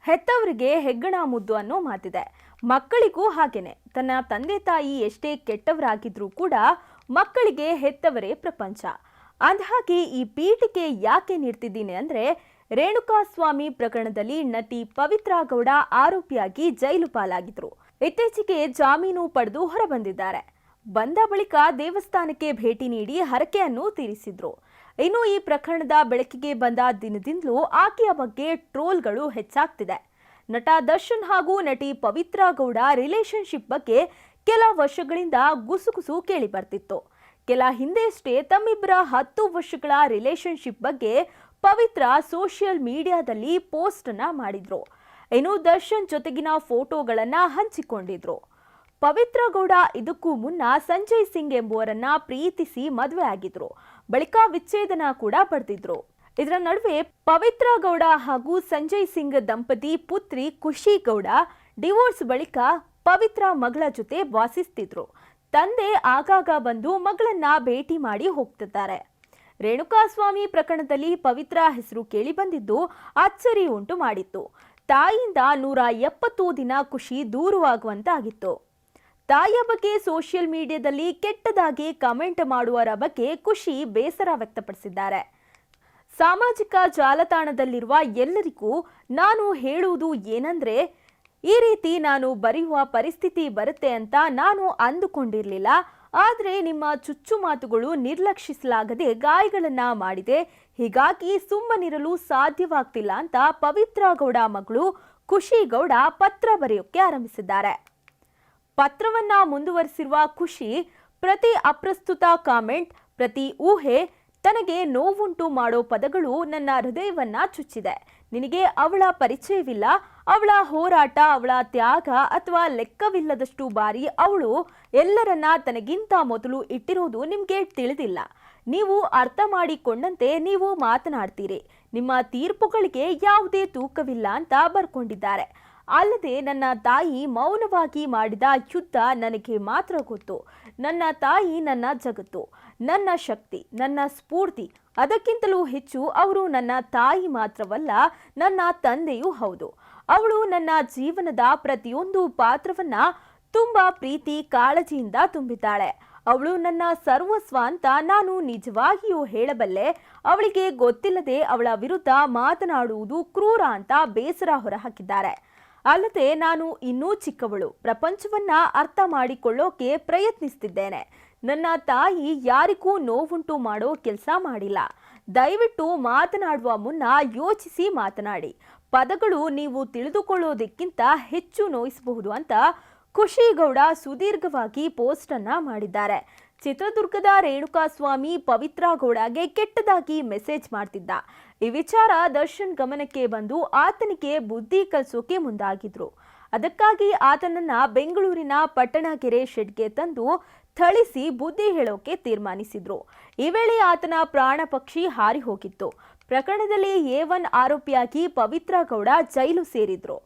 ಹೆತ್ತವರಿಗೆ ಹೆಗ್ಗಣ ಮುದ್ದು ಅನ್ನೋ ಮಾತಿದೆ. ಮಕ್ಕಳಿಗೂ ಹಾಗೇನೆ. ತನ್ನ ತಂದೆ ತಾಯಿ ಎಷ್ಟೇ ಕೆಟ್ಟವರಾಗಿದ್ರೂ ಕೂಡ ಮಕ್ಕಳಿಗೆ ಹೆತ್ತವರೇ ಪ್ರಪಂಚ. ಅಂದಹಾಗೆ ಈ ಪೀಠಿಕೆ ಯಾಕೆ ನೀಡ್ತಿದ್ದೀನಿ ಅಂದ್ರೆ, ರೇಣುಕಾಸ್ವಾಮಿ ಪ್ರಕರಣದಲ್ಲಿ ನಟಿ ಪವಿತ್ರಾ ಗೌಡ ಆರೋಪಿಯಾಗಿ ಜೈಲು ಪಾಲಾಗಿದ್ರು. ಇತ್ತೀಚೆಗೆ ಜಾಮೀನು ಪಡೆದು ಹೊರಬಂದಿದ್ದಾರೆ. ಬಂದ ಬಳಿಕ ದೇವಸ್ಥಾನಕ್ಕೆ ಭೇಟಿ ನೀಡಿ ಹರಕೆಯನ್ನು ತೀರಿಸಿದ್ರು. ಇನ್ನು ಈ ಪ್ರಕರಣದ ಬೆಳಕಿಗೆ ಬಂದ ದಿನದಿಂದಲೂ ಆಕೆಯ ಬಗ್ಗೆ ಟ್ರೋಲ್ಗಳು ಹೆಚ್ಚಾಗ್ತಿದೆ. ನಟ ದರ್ಶನ್ ಹಾಗೂ ನಟಿ ಪವಿತ್ರಾ ಗೌಡ ರಿಲೇಶನ್ಶಿಪ್ ಬಗ್ಗೆ ಕೆಲ ವರ್ಷಗಳಿಂದ ಗುಸುಗುಸು ಕೇಳಿ ಬರ್ತಿತ್ತು. ಕೆಲ ಹಿಂದೆಯಷ್ಟೇ ತಮ್ಮಿಬ್ಬರ 10 ವರ್ಷಗಳ ರಿಲೇಶನ್ಶಿಪ್ ಬಗ್ಗೆ ಪವಿತ್ರಾ ಸೋಷಿಯಲ್ ಮೀಡಿಯಾದಲ್ಲಿ ಪೋಸ್ಟ್ ಅನ್ನ ಮಾಡಿದ್ರು. ಇನ್ನು ದರ್ಶನ್ ಜೊತೆಗಿನ ಫೋಟೋಗಳನ್ನ ಹಂಚಿಕೊಂಡಿದ್ರು. ಪವಿತ್ರಾ ಗೌಡ ಇದಕ್ಕೂ ಮುನ್ನ ಸಂಜಯ್ ಸಿಂಗ್ ಎಂಬುವರನ್ನ ಪ್ರೀತಿಸಿ ಮದುವೆ ಆಗಿದ್ರು. ಬಳಿಕ ವಿಚ್ಛೇದನ ಕೂಡ ಪಡೆದಿದ್ರು. ಇದರ ನಡುವೆ ಪವಿತ್ರಾ ಗೌಡ ಹಾಗೂ ಸಂಜಯ್ ಸಿಂಗ್ ದಂಪತಿ ಪುತ್ರಿ ಖುಷಿ ಗೌಡ ಡಿವೋರ್ಸ್ ಬಳಿಕ ಪವಿತ್ರಾ ಮಗಳ ಜೊತೆ ವಾಸಿಸ್ತಿದ್ರು. ತಂದೆ ಆಗಾಗ ಬಂದು ಮಗಳನ್ನ ಭೇಟಿ ಮಾಡಿ ಹೋಗ್ತಿದ್ದಾರೆ. ರೇಣುಕಾಸ್ವಾಮಿ ಪ್ರಕರಣದಲ್ಲಿ ಪವಿತ್ರಾ ಹೆಸರು ಕೇಳಿ ಬಂದಿದ್ದು ಅಚ್ಚರಿ ಉಂಟು ಮಾಡಿತ್ತು. ತಾಯಿಯಿಂದ 170 ದಿನ ಖುಷಿ ದೂರವಾಗುವಂತಾಗಿತ್ತು. ತಾಯಿಯ ಬಗ್ಗೆ ಸೋಷಿಯಲ್ ಮೀಡಿಯಾದಲ್ಲಿ ಕೆಟ್ಟದಾಗಿ ಕಮೆಂಟ್ ಮಾಡುವವರ ಬಗ್ಗೆ ಖುಷಿ ಬೇಸರ ವ್ಯಕ್ತಪಡಿಸಿದ್ದಾರೆ. ಸಾಮಾಜಿಕ ಜಾಲತಾಣದಲ್ಲಿರುವ ಎಲ್ಲರಿಗೂ ನಾನು ಹೇಳುವುದು ಏನಂದ್ರೆ, ಈ ರೀತಿ ನಾನು ಬರೆಯುವ ಪರಿಸ್ಥಿತಿ ಬರುತ್ತೆ ಅಂತ ನಾನು ಅಂದುಕೊಂಡಿರಲಿಲ್ಲ. ಆದರೆ ನಿಮ್ಮ ಚುಚ್ಚು ಮಾತುಗಳು ನಿರ್ಲಕ್ಷಿಸಲಾಗದೆ ಗಾಯಗಳನ್ನ ಮಾಡಿದೆ. ಹೀಗಾಗಿ ಸುಮ್ಮನಿರಲು ಸಾಧ್ಯವಾಗ್ತಿಲ್ಲ ಅಂತ ಪವಿತ್ರಾ ಗೌಡ ಮಗಳು ಖುಷಿ ಗೌಡ ಪತ್ರ ಬರೆಯೋಕೆ ಆರಂಭಿಸಿದ್ದಾರೆ. ಪತ್ರವನ್ನ ಮುಂದುವರಿಸಿರುವ ಖುಷಿ, ಪ್ರತಿ ಅಪ್ರಸ್ತುತ ಕಾಮೆಂಟ್, ಪ್ರತಿ ಊಹೆ ತನಗೆ ನೋವುಂಟು ಮಾಡೋ ಪದಗಳು ನನ್ನ ಹೃದಯವನ್ನ ಚುಚ್ಚಿದೆ. ನಿನಗೆ ಅವಳ ಪರಿಚಯವಿಲ್ಲ. ಅವಳ ಹೋರಾಟ, ಅವಳ ತ್ಯಾಗ ಅಥವಾ ಲೆಕ್ಕವಿಲ್ಲದಷ್ಟು ಬಾರಿ ಅವಳು ಎಲ್ಲರನ್ನ ತನಗಿಂತ ಮೊದಲು ಇಟ್ಟಿರೋದು ನಿಮಗೆ ತಿಳಿದಿಲ್ಲ. ನೀವು ಅರ್ಥ ಮಾಡಿಕೊಂಡಂತೆ ನೀವು ಮಾತನಾಡ್ತೀರಿ. ನಿಮ್ಮ ತೀರ್ಪುಗಳಿಗೆ ಯಾವುದೇ ತೂಕವಿಲ್ಲ ಅಂತ ಬರ್ಕೊಂಡಿದ್ದಾರೆ. ಅಲ್ಲದೆ ನನ್ನ ತಾಯಿ ಮೌನವಾಗಿ ಮಾಡಿದ ಯುದ್ಧ ನನಗೆ ಮಾತ್ರ ಗೊತ್ತು. ನನ್ನ ತಾಯಿ ನನ್ನ ಜಗತ್ತು, ನನ್ನ ಶಕ್ತಿ, ನನ್ನ ಸ್ಫೂರ್ತಿ. ಅದಕ್ಕಿಂತಲೂ ಹೆಚ್ಚು ಅವರು ನನ್ನ ತಾಯಿ ಮಾತ್ರವಲ್ಲ, ನನ್ನ ತಂದೆಯೂ ಹೌದು. ಅವಳು ನನ್ನ ಜೀವನದ ಪ್ರತಿಯೊಂದು ಪಾತ್ರವನ್ನ ತುಂಬಾ ಪ್ರೀತಿ ಕಾಳಜಿಯಿಂದ ತುಂಬಿದ್ದಾಳೆ. ಅವಳು ನನ್ನ ಸರ್ವಸ್ವ ಅಂತ ನಾನು ನಿಜವಾಗಿಯೂ ಹೇಳಬಲ್ಲೆ. ಅವಳಿಗೆ ಗೊತ್ತಿಲ್ಲದೆ ಅವಳ ವಿರುದ್ಧ ಮಾತನಾಡುವುದು ಕ್ರೂರ ಅಂತ ಬೇಸರ ಹೊರಹಾಕಿದ್ದಾರೆ. ಅಲ್ಲದೆ ನಾನು ಇನ್ನೂ ಚಿಕ್ಕವಳು, ಪ್ರಪಂಚವನ್ನ ಅರ್ಥ ಮಾಡಿಕೊಳ್ಳೋಕೆ ಪ್ರಯತ್ನಿಸ್ತಿದ್ದೇನೆ. ನನ್ನ ತಾಯಿ ಯಾರಿಗೂ ನೋವುಂಟು ಮಾಡೋ ಕೆಲಸ ಮಾಡಿಲ್ಲ. ದಯವಿಟ್ಟು ಮಾತನಾಡುವ ಮುನ್ನ ಯೋಚಿಸಿ ಮಾತನಾಡಿ. ಪದಗಳು ನೀವು ತಿಳಿದುಕೊಳ್ಳೋದಕ್ಕಿಂತ ಹೆಚ್ಚು ನೋಯಿಸಬಹುದು ಅಂತ ಖುಷಿ ಗೌಡ ಸುದೀರ್ಘವಾಗಿ ಪೋಸ್ಟ್ ಅನ್ನ ಮಾಡಿದ್ದಾರೆ. ಚಿತ್ರದುರ್ಗದ ರೇಣುಕಾಸ್ವಾಮಿ ಪವಿತ್ರಾ ಗೌಡಗೆ ಕೆಟ್ಟದಾಗಿ ಮೆಸೇಜ್ ಮಾಡ್ತಿದ್ದ. ಈ ವಿಚಾರ ದರ್ಶನ್ ಗಮನಕ್ಕೆ ಬಂದು ಆತನಿಗೆ ಬುದ್ಧಿ ಕಲಿಸೋಕೆ ಮುಂದಾಗಿದ್ರು. ಅದಕ್ಕಾಗಿ ಆತನನ್ನ ಬೆಂಗಳೂರಿನ ಪಟ್ಟಣಗೆರೆ ಶೆಡ್ಗೆ ತಂದು ಥಳಿಸಿ ಬುದ್ಧಿ ಹೇಳೋಕೆ ತೀರ್ಮಾನಿಸಿದ್ರು. ಈ ವೇಳೆ ಆತನ ಪ್ರಾಣ ಪಕ್ಷಿ ಹಾರಿ ಹೋಗಿತ್ತು. ಪ್ರಕರಣದಲ್ಲಿ A1 ಆರೋಪಿಯಾಗಿ ಪವಿತ್ರಾ ಗೌಡ ಜೈಲು ಸೇರಿದ್ರು.